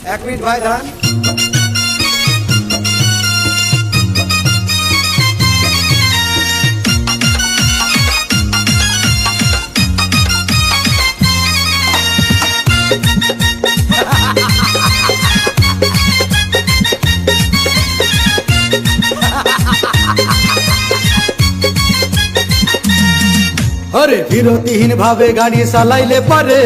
এক মিনিট ভাই দাঁড়ান। अरे বিরতিহীন ভাবে গাড়ি চালাইলে পারে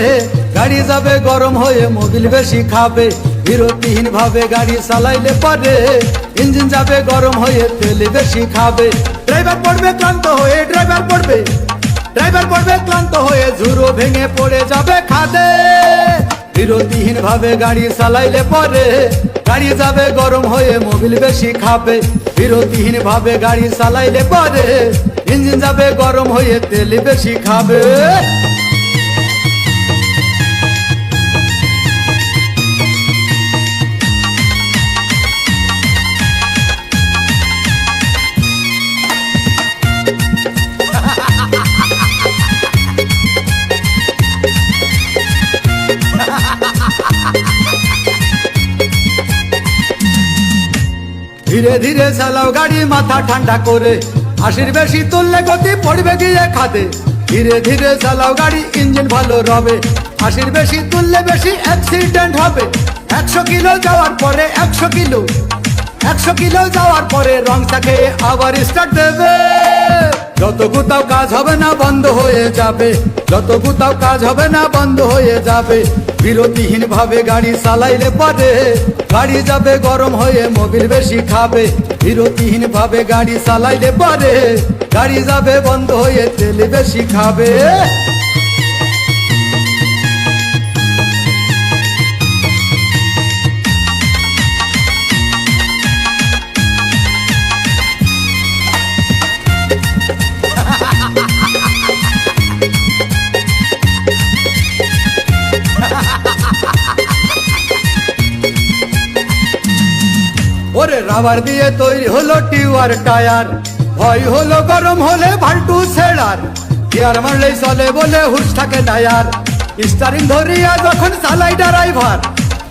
গাড়ি যাবে গরম হয়ে মোবিল বেশি খাবে। বিরতিহীন ভাবে গাড়ি চালাইলে পারে ইঞ্জিন যাবে গরম হয়ে তেল বেশি খাবে। ড্রাইভার পড়বে ক্লান্ত হয়ে ড্রাইভার পড়বে ক্লান্ত হয়ে ঝুরো ভেঙে পড়ে যাবে খাদে। বিরতিহীন ভাবে গাড়ি চালাইলে পারে গাড়ি যাবে গরম হয়ে মোবিল বেশি খাবে। বিরতিহীন ভাবে গাড়ি চালাইলে পারে ইঞ্জিন যাবে গরম হয়ে তেল বেশি খাবে। ধীরে ধীরে চালাও গাড়ি মাথা ঠান্ডা করে, 80 বেশি তুললে গতি পড়বে গিয়ে খাদে। ধীরে ধীরে চালাও গাড়ি ইঞ্জিন ভালো রবে, 80 বেশি তুললে বেশি অ্যাক্সিডেন্ট হবে। 100 কিলো যাওয়ার পরে 100 কিলো যাওয়ার পরে রং চাকে আবার স্টার্ট দেবে। যত কোথাও কাজ হবে না বন্ধ হয়ে যাবে, যত কোথাও কাজ হবে না বন্ধ হয়ে যাবে। বিরতিহীন ভাবে গাড়ি চালাইলে পারে গাড়ি যাবে গরম হয়ে মোবিল বেশি খাবে। বিরতিহীন ভাবে গাড়ি চালাইলে পারে গাড়ি যাবে বন্ধ হয়ে তেল বেশি খাবে। ওরে রাবার দিয়ে তৈরি হলো টিউয়ার টায়ার, ভয় হলো গরম হলে ভাল্টু ছেড়ার। গিয়ার মারলেই চলে বলে হুশ থাকে টায়ার, স্টারিং ধরিয়া যখন চালাই ড্রাইভার।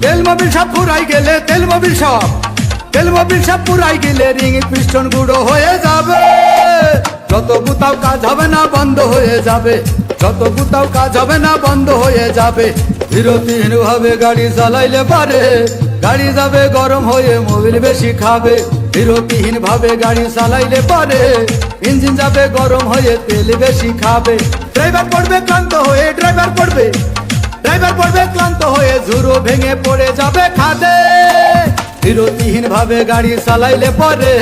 তেল মোবিল সব পুরাই গেলে তেল মোবিল সব পুরাই গেলে রিং পিস্টন গুঁড়ো হয়ে যাবে। যত কোথাও কাজ হবে না বন্ধ হয়ে যাবে, যত কোথাও কাজ হবে না বন্ধ হয়ে যাবে। বিরতিহীন ভাবে গাড়ি চালাইলে পারে গাড়ি যাবে গরম হয়ে মোবিল বেশি খাবে। বিরতিহীন ভাবে গাড়ি চালাইলে পারে ইঞ্জিন যাবে গরম হয়ে তেল বেশি খাবে। ড্রাইভার পড়বে ক্লান্ত হয়ে ড্রাইভার পড়বে ক্লান্ত হয়ে ঝুরো ভেঙে পড়ে যাবে খাদে। বিরতিহীন ভাবে গাড়ি চালাইলে পারে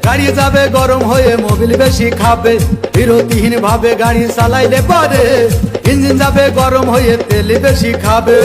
গাড়ি যাবে গরম হয়ে মোবিল বেশি খাবে। বিরতিহীন ভাবে গাড়ি চালাইলে পারে ইঞ্জিন যাবে গরম হয়ে তেল বেশি খাবে।